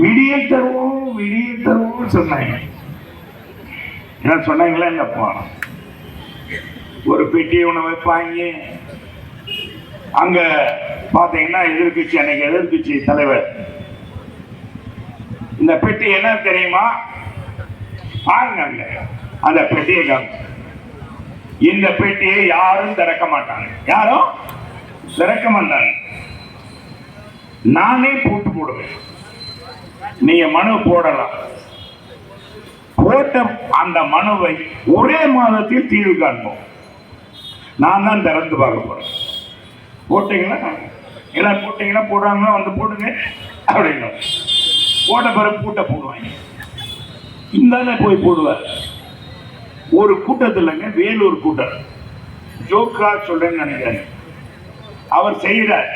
விடிய தருவோம் சொன்னாங்க. என்ன சொன்னாங்களா? இல்லப்பா, ஒரு பெட்டியை ஒண்ணு வைப்பாங்க. அங்க பாத்தீங்கன்னா எதிர்கட்சி, அன்னைக்கு எதிர்கட்சி தலைவர், இந்த பெட்டி என்ன தெரியுமா? பாருங்க அந்த பெட்டியை காமிச்சு, இந்த பெட்டியை யாரும் திறக்க மாட்டாங்க, யாரும் திறக்க மாட்டாங்க. நானே போட்டு போடுவேன். நீங்க மனு போடலாம். போட்ட அந்த மனுவை ஒரே மாதத்தில் தீர்வு காண்போம். நான் தான் திறந்து பார்க்க போறேன். போட்டீங்களா? எல்லாம் போட்டீங்கன்னா போடுறாங்கன்னா வந்து போடுங்க அப்படின்னா போட்ட பிறகு பூட்டை போடுவாங்க. இந்த போய் போடுவார். ஒரு கூட்டத்தில்ங்க, வேலூர் கூட்டம், ஜோக்கா சொல்றேன்னு நினைக்கிறேன், அவர் செய்கிறார்.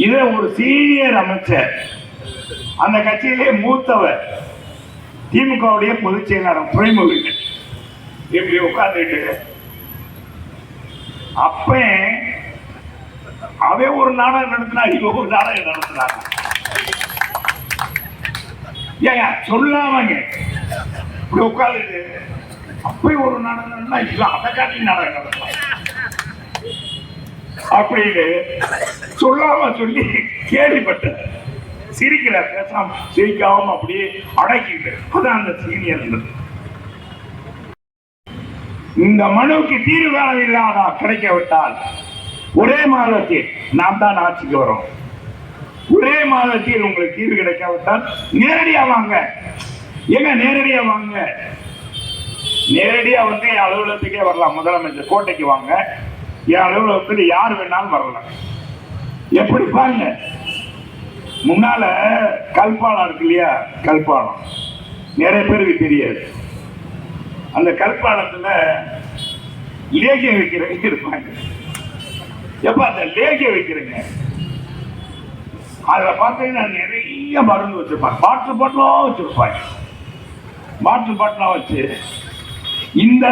இத ஒரு சீனியர் அமைச்சர், அந்த கட்சியிலே மூத்தவர், திமுகவுடைய பொதுச் செயலாளர் துறைமுக இப்படி உட்கார்ந்துட்டு, அப்ப அவ ஒரு நாடகம் நடத்தினா, இவ ஒரு நாடகம் நடத்தினாங்க. ஏன் சொல்லாமங்க இப்படி உட்கார்ந்துட்டு, அப்ப ஒரு நாடகம், அதை காட்டி நாடகம் நடத்தலாம் அப்படின்னு சொல்லாம சொல்லி கேள்விப்பட்ட சிரிக்கிற, பேசாம சிரிக்காம அப்படியே அடக்கிட்டு, அதான் அந்த சீனியர். இந்த மனுவுக்கு தீர்வு காலம் இல்லாதா கிடைக்கவிட்டால் ஒரே மாதத்தில் நாம் தான் ஆட்சிக்கு வரோம். ஒரே மாதத்தில் உங்களுக்கு தீர்வு கிடைக்காவிட்டால் நேரடியா வாங்க. ஏங்க நேரடியா வாங்க, நேரடியா வந்து என் அலுவலகத்துக்கே வரலாம். முதலமைச்சர் கோட்டைக்கு வாங்க, என் அலுவலகத்துக்கு யார் வேணாலும் வரலாம். எப்படி பாருங்க, முன்னால கல்பாலம் இருக்கு இல்லையா? கல்பாலம் நிறைய பேருக்கு தெரியாது. அந்த கல்பாலத்துல லேகியம் வைக்கிறவங்க இருப்பாங்க. எப்ப அந்த லேகியம் வைக்கிறீங்க, அதுல பார்த்தீங்கன்னா நிறைய மருந்து வச்சிருப்பாங்க. பாட்டில் பாட்டிலா வச்சிருப்பாங்க. பாட்டில் பாட்டிலா வச்சு இந்த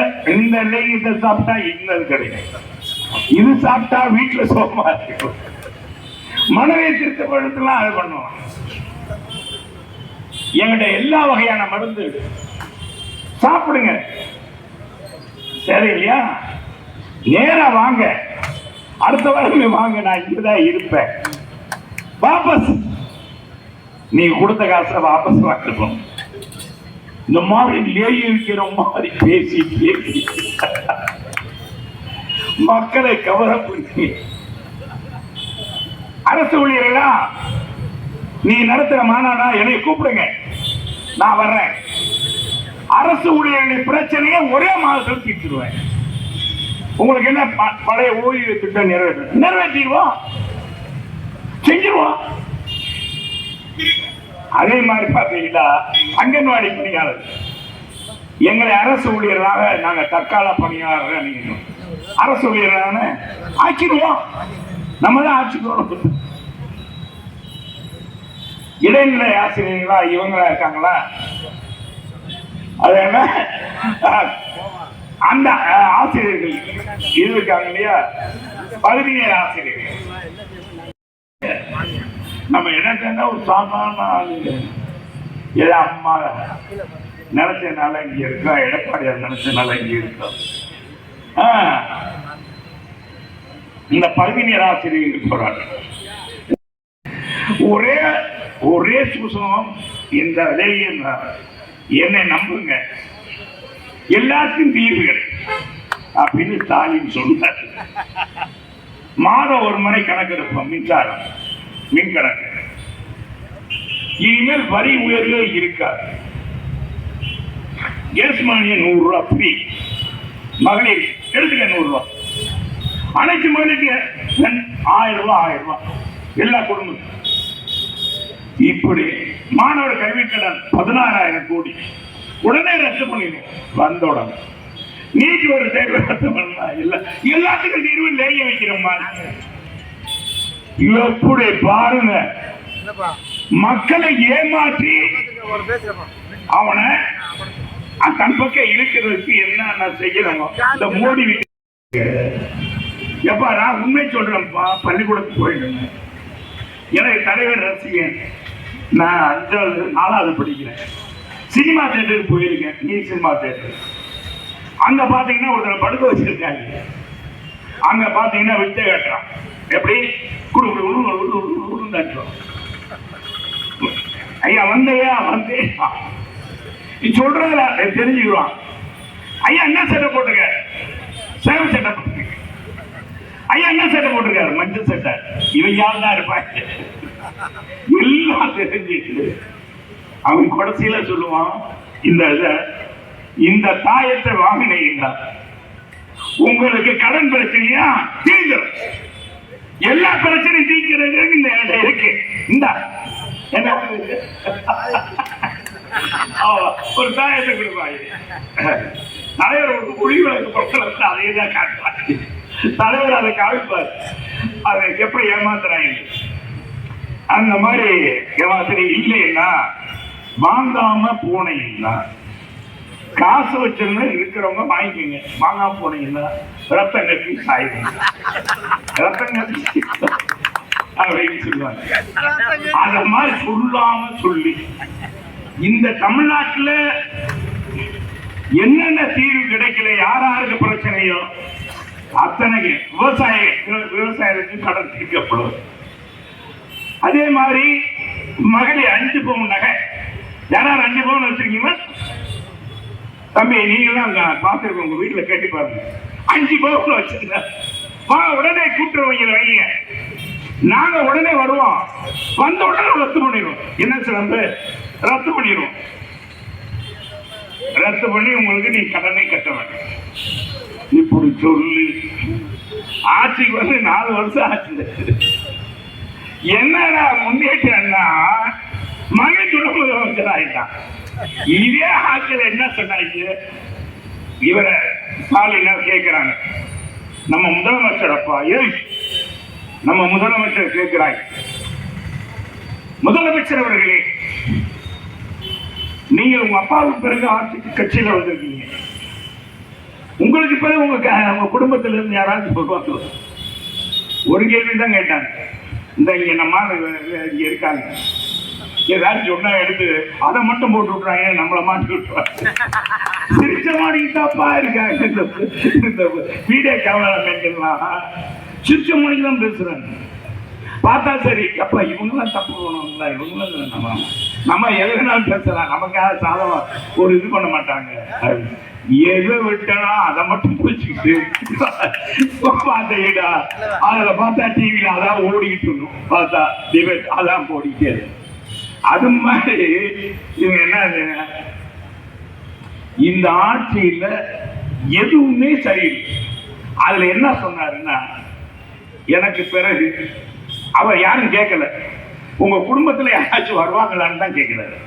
லேகியத்தை சாப்பிட்டா இன்னது கிடைக்கும், இது சாப்பிட்டா வீட்டுல சோகமா இருக்கும், மனதை திருத்தப்படுத்தலாம், அது பண்ணுவோம். என்கிட்ட எல்லா வகையான மருந்து சாப்பிடுங்க. சரி இல்லையா? நேரா வாங்க, அடுத்த வாரமே வாங்க, நான் இங்கதான் இருப்பேன். வாபஸ் நீங்க கொடுத்த காசை வாபஸ் வாங்கிக்கணும். இந்த மாதிரி லேகிற மாதிரி பேசி பேசி மக்களை கவர பண்ணி, அரசு ஊழியர்களா நீ நடத்துற மாநாடா என்னை கூப்பிடுங்க, நான் வர்றேன். அரசு ஊழியர்களின் பிரச்சனையை ஒரே மாதத்தில் தீர்த்துடுவேன். உங்களுக்கு என்ன பழைய ஓய்வு திட்டம் நிறைவேற்றிடுவோம், செஞ்சிருவோம். அதே மாதிரி பார்த்தீங்கன்னா அங்கன்வாடி பணியாளர், எங்களை அரசு ஊழியர்களாக நாங்க தற்கால பணியாளர்கள் நினைக்கணும். அரசு ஊழியர்களான ஆக்கிடுவோம், நம்ம தான் ஆட்சிக்கு. இடைநிலை ஆசிரியர்களா இவங்களா இருக்காங்களா? அது என்ன, அந்த ஆசிரியர்கள் இது இருக்காங்க இல்லையா, பகுதி நேர ஆசிரியர்கள். நம்ம என்ன ஒரு சாதாரண ஏதோ அம்மா நினைச்சனால இங்க இருக்கோம், எடப்பாடியார் நினைச்சனால இங்க இருக்கோம். இந்த பகுதி நேர ஆசிரியர்கள் போறாங்க. ஒரே சூசனம் இந்த என்னை நம்புங்க, எல்லாத்துக்கும் தீர்வு கிடைக்கும் அப்படின்னு ஸ்டாலின் சொன்னார். மாதம் ஒரு முறை கணக்கெடுப்போம், மின்சாரம், மின் கணக்கு. இனிமேல் வரி உயர்வு இருக்காது. கேஸ் மானியம் 100 ரூபாய் ஃப்ரீ, மகளிர் எடுத்துக்க 100 ரூபாய், அனைத்து மகளிருக்கு 1000 ரூபாய் எல்லா குடும்பத்துக்கும். இப்படி மாணவர் கல்விக்கடன் 16,000 கோடி உடனே ரத்து பண்ணிடும். வந்த உடனே நீட்டு ஒரு தேர்வு ரத்து பண்ணலாம். இல்ல எல்லாத்துக்கும் தீர்வு லேய வைக்கிறோம். எப்படி பாருங்க, மக்களை ஏமாற்றி அவனை தன் பக்கம் இருக்கிறதுக்கு என்ன செய்யணும். இந்த மோடி எப்பா நான் உண்மை சொல்றேன்ப்பா, பள்ளிக்கூடத்துக்கு போயிடுங்க. எனக்கு தலைவர் ரசிகன், நான் 5வது 4வது படிக்கிறேன். சினிமா தியேட்டருக்கு போயிருக்கேன். நீ சினிமா தியேட்டர் அங்க பாத்தீங்கன்னா ஒருத்தர் படுக்க வச்சிருக்காங்க. அங்க பாத்தீங்கன்னா வித்தை காட்டுறான். எப்படி குடு ஐயா வந்தையா வந்தே நீ சொல்றதுல தெரிஞ்சுக்குவான். ஐயா என்ன சட்டை போட்டுருக்க? சேவை சட்டை போட்டுருக்க. ஐயா என்ன சட்டை போட்டிருக்காரு? மஞ்சள் சட்டை. இவன் யார் தான் இருப்பாங்க எல்லாம் தெரிஞ்சுட்டு அவன் கடைசியில சொல்லுவான், இந்த தாயத்தை வாங்கினீங்களா உங்களுக்கு கடன் பிரச்சனையா தீர்க்கிறோம். எல்லா பிரச்சனையும் தீர்க்கிறது இந்த இடம் இருக்கு. இந்த என்ன ஒரு தாயத்தை கொடுப்பாங்க. தலைவர் ஒரு குழிவிளக்கு பொருட்கள் அதே தான் காட்டுவாங்க. தலைவர் அதை காமிப்பார். அதை எப்படி ஏமாத்துறாங்க அந்த மாதிரி ஏமாத்திரி இல்லைன்னா வாங்காம போனீங்கன்னா காசு வச்சிருந்தா இருக்கிறவங்க வாங்கிக்கோங்க. வாங்காம போனீங்கன்னா ரத்தம் கட்டி சாயிடுங்க. ரத்தம் கட்டி அப்படின்னு சொல்லுவாங்க. அத மாதிரி சொல்லாம சொல்லி இந்த தமிழ்நாட்டுல என்னென்ன தீர்வு கிடைக்கல, யாராருக்கு பிரச்சனையோ அத்தனை விவசாயிகளுக்கு கடன் தீர்க்கப்படும். அதே மாதிரி மகளிர் 5 பவுன் நகை யாராவது 5 பவுன் வச்சிருக்கீங்களா? தம்பி நீங்களாம் பார்த்துருக்கோம், உங்க வீட்டுல கேட்டு பாருங்க. 5 பவுன் வச்சிருந்தா உடனே கூட்டுறவங்க வைங்க. நாங்க உடனே வருவோம். வந்த உடனே ரத்து பண்ணிடுவோம். என்ன சிறப்பு? ரத்து பண்ணிடுவோம். ரத்து பண்ணி உங்களுக்கு நீ கடனை கட்ட வேண்டும். இப்படி சொல்லி ஆட்சிக்கு வந்து 4 வருஷம் ஆச்சு. என்னடா முன்னேற்றம்னா மகன் துணை முதலமைச்சர் ஆயிட்டான். இதே ஆட்சியில் என்ன சொன்னாங்க? இவரை ஸ்டாலின் கேட்கிறாங்க, நம்ம முதலமைச்சர் அப்பா நம்ம முதலமைச்சர் கேட்கிறாங்க, முதலமைச்சர் அவர்களே நீங்கள் உங்க அப்பாவுக்கு பிறகு ஆட்சிக்கு கட்சியில வந்திருக்கீங்க. உங்களுக்கு பிறகு உங்க குடும்பத்தில இருந்து யாராவது சொல்லுவாங்க? ஒரு கேள்விதான் கேட்டாங்க. இந்த இங்க நம்ம இங்க இருக்காங்க, ஏதாச்சும் சொன்னா எடுத்து அதை மட்டும் போட்டு விட்டுறாங்க, நம்மளை மாட்டி விட்டுருவாங்க. சிரிச்ச மாடிக்கிட்டாப்பா இருக்காங்க. இந்த வீடியோ கேமராமேன்லாம் சிரிச்ச மாடிக்கு தான் பேசுறாங்க. பார்த்தா சரி அப்ப இவங்கெல்லாம் தப்பு பண்ணுவாங்களா? இவங்களாம் நம்ம எதுனாலும் பேசலாம், நமக்காக சாதமா ஒரு இது பண்ண மாட்டாங்க. எதை விட்டனா அதை மட்டும் பிடிச்சிக்கிட்டு பார்த்தா அதுல பார்த்தா டிவியில அதான் ஓடிக்கிட்டு இருக்கும். பார்த்தா டிபேட் அதான் போடிக்கிட்டே இருக்கு. அது மாதிரி இவங்க என்ன, இந்த ஆட்சியில எதுவுமே சரியில்லை. அதுல என்ன சொன்னாருன்னா, எனக்கு பிறகு அவர் யாரும் கேட்கல, உங்க குடும்பத்துல யாராச்சும் வருவாங்களான்னு தான் கேட்கிறாரு.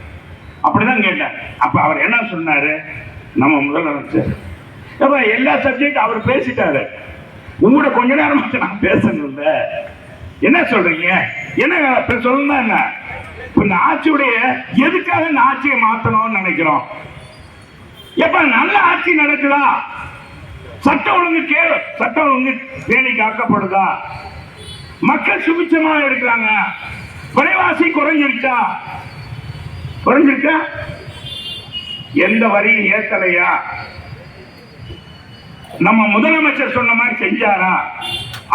அப்படிதான் கேட்டார். அப்ப அவர் என்ன சொன்னாரு? நம்ம முதலமைச்சர் எல்லா சப்ஜெக்ட் அவர் பேசிட்டாரு. உங்களோட கொஞ்ச நேரம் நான் பேசணும்ல. என்ன சொல்றீங்க? என்ன சொல்லணும்னா என்ன? இந்த ஆட்சியுடைய எதுக்காக இந்த ஆட்சியை மாத்தணும்னு நினைக்கிறோம்? எப்ப நல்ல ஆட்சி நடக்குதா? சட்டம் ஒழுங்கு பேணி காக்கப்படுதா? மக்கள் சுபிச்சமா இருக்கிறாங்க? விலைவாசி குறைஞ்சிருச்சா? குறைஞ்சிருக்கா? எந்த வரியும் ஏத்தலையா? நம்ம முதலமைச்சர் சொன்ன மாதிரி செஞ்சாரா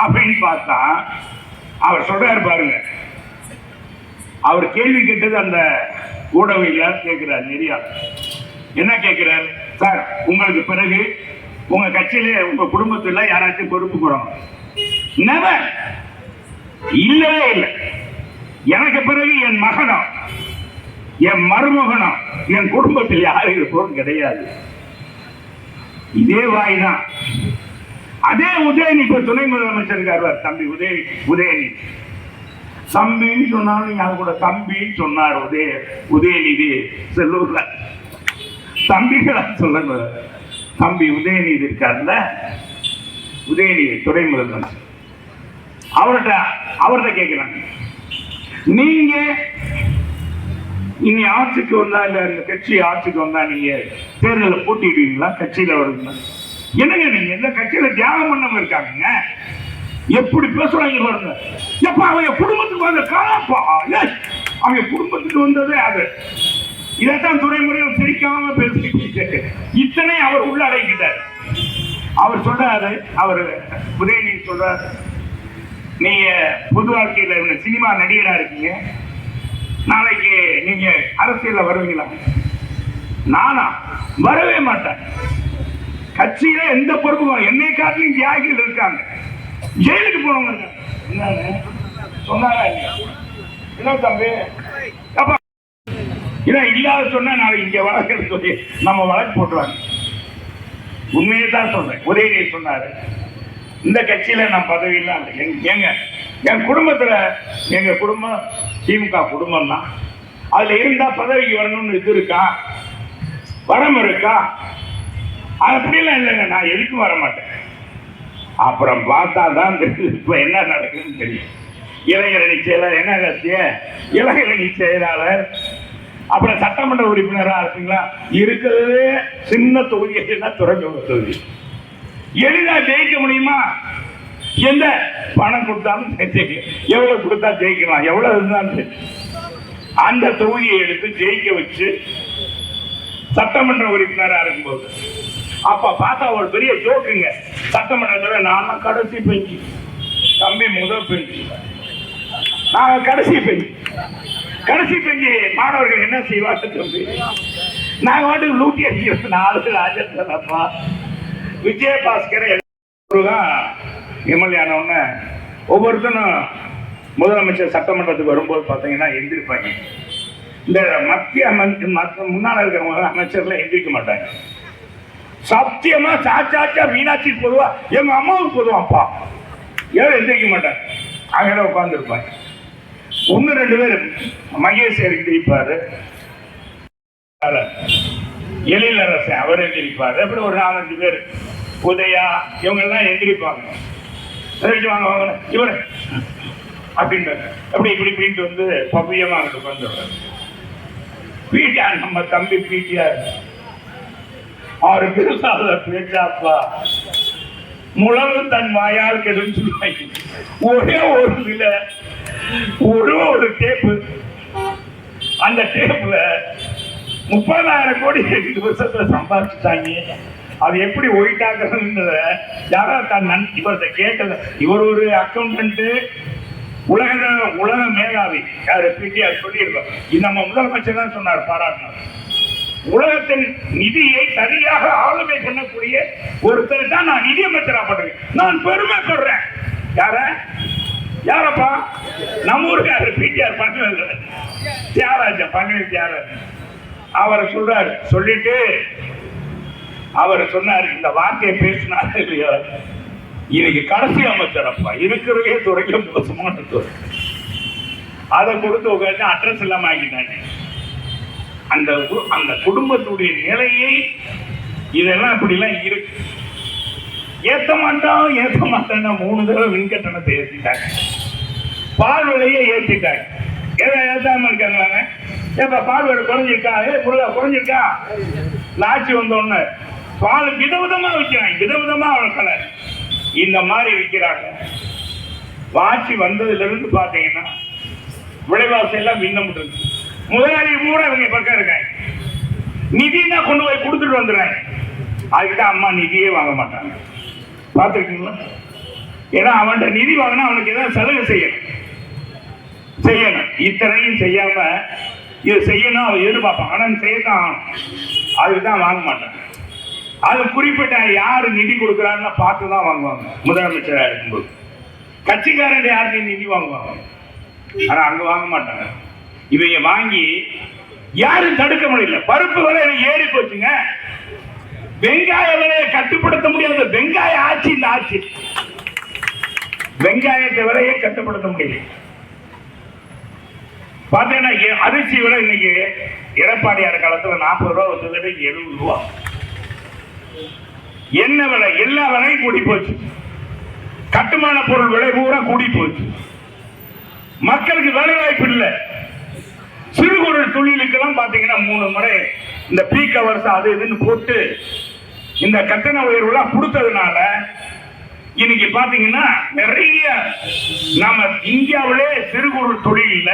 அப்படின்னு பார்த்தா அவர் சொல்றாரு பாருங்க. அவர் கேள்வி கேட்டது அந்த ஊடகவியல கேட்கிறார். நெறியா என்ன கேட்கிறார்? சார், உங்களுக்கு பிறகு உங்க கட்சியில உங்க குடும்பத்துல யாராச்சும் பொறுப்பு கூறணும்? நெவர், இல்லவே இல்லை. எனக்கு பிறகு என் மகனும் என் மருமகனும் என் குடும்பத்தில் யாரும் இருப்போம் கிடையாது. இதே வாய் தான். அதே உதயநிதி இப்ப துணை முதலமைச்சர் இருக்கார் தம்பி உதயநிதி. தம்பின்னு சொன்னாலும் யாரு கூட தம்பின்னு சொன்னார் உதயநிதி செல்லூர்ல. தம்பிகளா சொல்ல தம்பி உதயநிதி இருக்கார்ல, உதயநிதி துணை முதலமைச்சர். அவர்கிட்ட கேட்கிறாங்க, நீங்க இனி ஆட்சிக்கு வந்தா, இல்ல இந்த கட்சி ஆட்சிக்கு வந்தா நீங்க தேர்தலில் போட்டிடுவீங்களா? கட்சியில வருவீங்களா? என்னங்க நீங்க இந்த கட்சியில தியாகம் பண்ணவங்க இருக்காங்க, எப்படி பேசுறாங்க பாருங்க. எப்ப அவங்க குடும்பத்துக்கு வந்த காலப்பா அவங்க குடும்பத்துக்கு வந்ததே அது. இதைத்தான் துறைமுறையில் சிரிக்காம பேசிக்கிட்டு இத்தனை அவர் உள்ள அடைக்கிட்டார். அவர் சொல்றாரு, அவர் உதயநிதி சொல்றாரு, நீங்க பொது வாழ்க்கையில சினிமா நடிகரா இருக்கீங்க, நாளைக்கு நீங்க அரசியல்ல வருவீங்களா? நானா வரவே மாட்டேன். கட்சியில எந்த பொறுப்பும் என்னை காட்டிலும் தியாகிகள் இருக்காங்க, ஜெயிலுக்கு போனவங்க சொன்னாரா இல்ல தம்பி? இதான் இல்லாத சொன்னா நாளைக்கு இங்க வழக்கு சொல்லி நம்ம வழக்கு போட்டுருவாங்க. உண்மையை தான் சொல்றேன். உதயநிதி சொன்னாரு, இந்த கட்சியில நான் பதவி இல்லாம எங்க என் குடும்பத்துல, எங்க குடும்பம் திமுக குடும்பம் தான், அதுல இருந்தா பதவிக்கு வரணும்னு இது இருக்கா, வரம் இருக்கா? அப்படிலாம் இல்லைங்க, நான் எதுக்கும் வர மாட்டேன். அப்புறம் பார்த்தா தான் இப்ப என்ன நடக்குதுன்னு தெரியும். இளைஞரணி செயலாளர், என்ன கட்சிய இளைஞரணி செயலாளர், அப்புறம் சட்டமன்ற உறுப்பினரா இருப்பீங்களா? இருக்கிறது சின்ன தொகுதியா துறைமுக தொகுதி. எளிதா ஜெயிக்க முடியுமா? எந்த பணம் கொடுத்தாலும் எவ்வளவு கொடுத்தா ஜெயிக்கலாம், எவ்வளவு இருந்தாலும் அந்த தொகுதியை எடுத்து ஜெயிக்க வச்சு சட்டமன்ற உறுப்பினரா இருக்கும்போது அப்ப பார்த்தா ஒரு பெரிய ஜோக்குங்க. சட்டமன்றத்தில் நான் கடைசி பெஞ்சு, தம்பி முதல் பெஞ்சு, நாங்க கடைசி பெஞ்சு. கடைசி பெஞ்சு மாணவர்கள் என்ன செய்வாங்க தம்பி? நாங்க வாட்டுக்கு லூட்டி அடிக்கிறோம். 4 ராஜேந்திரப்பா, விஜயபாஸ்கர் தான் எம்எல்ஏ ஆனவுடனே ஒவ்வொருத்தனும் முதலமைச்சர் சட்டமன்றத்துக்கு வரும்போது பார்த்தீங்கன்னா எந்திரிப்பாங்க. இந்த மத்திய முன்னாள் இருக்கிறவங்க அமைச்சர்ல எந்திரிக்க மாட்டாங்க. சத்தியமா சாச்சாச்சா மீனாட்சி பொதுவா எங்க அம்மாவுக்கு பொதுவாப்பா யாரும் எந்திரிக்க மாட்டாங்க. அவங்க உட்கார்ந்து இருப்பாங்க. 1-2 பேர் மகேஷ் எந்திரிப்பாரு, எழிலரசன் அவர் எந்திரிப்பாரு, அப்படி ஒரு 4-5 பேர் உதயா இவங்க எல்லாம் எந்திரிப்பாங்க. வாங்க வாங்க இவரு அப்படின்னு அப்படி இப்படி இப்படின்ட்டு வந்து பவ்யமா அங்க உட்காந்துருவாரு. பிடிஆர் நம்ம தம்பி பிடிஆர் 6 பேர் பேச்சாப்பா முழவு தன் வாயால் கெடுன்னு சொல்லுவாங்க. ஒரே ஒரு டேப்பு, அந்த டேப்ல 30,000 கோடி 2 வருஷத்துல சம்பாதிச்சுட்டாங்க. அது எப்படி ஒயிட்டாக்குறதுன்றத யாரோ தன் இவர்கிட்ட கேட்கல. இவர் ஒரு அக்கௌண்டன்ட், உலக மேகாவி யாரு பிடிஆர் சொல்லியிருப்பார். இது நம்ம முதலமைச்சர் தான் சொன்னார், பாராட்டினார். உலகத்தின் நிதியை சரியாக ஆளுமை பண்ணக்கூடிய ஒருத்தர் தான் நான் நிதியமைச்சரா பண்றேன். நான் பெருமைப்படுறேன். யாரப்பா? நம்ம ஊருக்காரு பிடிஆர் பங்கல் தியாகராஜன், பங்கல் தியாகராஜன். அவரை சொல்றாரு. சொல்லிட்டு அவர் சொன்னார், இந்த வார்த்தையை பேசினாரு இல்லையோ, இன்னைக்கு கடைசி அமைச்சர் அப்பா இருக்கிறதே துறைக்கு மோசமான துறை. அதை கொடுத்து உட்காந்து அட்ரஸ் இல்லாம ஆகிட்டாங்க. அந்த குடும்பத்துடைய நிலையை இதெல்லாம் இப்படிலாம் இருக்கு. ஏற்ற மாட்டான்னா 3 தடவை மின்கட்டணத்தை ஏற்றிட்டாங்க, பால் விலையை ஏற்றிட்டாங்க. எதை ஏற்றாம இருக்காங்களாங்க? ஏப்பா பால் விலை குறைஞ்சிருக்கா? முருகா குறைஞ்சிருக்கா? ஆட்சி வந்தோன்னு பால் விதவிதமா விற்கிறாங்க, விதவிதமா வளர்க்கல. இந்த மாதிரி விற்கிறாங்க. ஆட்சி வந்ததுல இருந்து பாத்தீங்கன்னா விலைவாசி எல்லாம் பின்னம் இருக்கு. முதலாளி கூட இவங்க பக்கம் இருக்காங்க. நிதினா கொண்டு போய் கொடுத்துட்டு வந்துடுறாங்க. அதுக்கிட்ட அம்மா நிதியே வாங்க மாட்டாங்க. பார்த்துருக்கீங்களா? ஏன்னா அவன்கிட்ட நிதி வாங்கினா அவனுக்கு ஏதாவது சலுகை செய்யணும். இத்தனையும் செய்யாம இது செய்யணும் அவன் எதிர்பார்ப்பான். ஆனால் செய்யத்தான் ஆகணும். அதுக்குதான் வாங்க மாட்டாங்க. அது குறிப்பிட்ட யாரு நிதி கொடுக்குறான்னு பார்த்து தான் வாங்குவாங்க. முதலமைச்சராக இருக்கும்போது கட்சிக்காரன் யாருக்கு நிதி வாங்குவாங்க, ஆனா அங்க வாங்க மாட்டாங்க. இவங்க வாங்கி யாரும் தடுக்க முடியல. பருப்பு விலை ஏறி போச்சுங்க. வெங்காய விலையை கட்டுப்படுத்த முடியாது. வெங்காய ஆட்சி இந்த ஆட்சி. வெங்காயத்தை விலையை கட்டுப்படுத்த முடியல. பாத்தீங்கன்னா அரிசி விலை இன்னைக்கு எடப்பாடியார் காலத்துல 40 ரூபா வந்தது, 70 ரூபா. என்ன விலை? எல்லா விலையும் கூடி போச்சு. கட்டுமான பொருள் விலை பூரா கூடி போச்சு. மக்களுக்கு வேலை வாய்ப்பு இல்லை. சிறு குறு தொழிலுக்கெல்லாம் பாத்தீங்கன்னா 3 முறை இந்த பீக் அவர்ஸ் அது இதுன்னு போட்டு இந்த கட்டண உயர்வுலாம் கொடுத்ததுனால இன்னைக்கு பாத்தீங்கன்னா நிறைய நம்ம இந்தியாவிலே சிறு குறு தொழில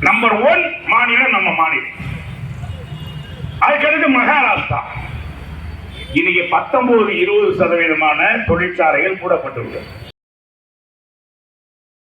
நம்பர் 1 மாநிலம் நம்ம மாநிலம். அதுக்கடுத்து மகாராஷ்டிரா. இன்னைக்கு 19-20% தொழிற்சாலைகள் மூடப்பட்டுள்ளது.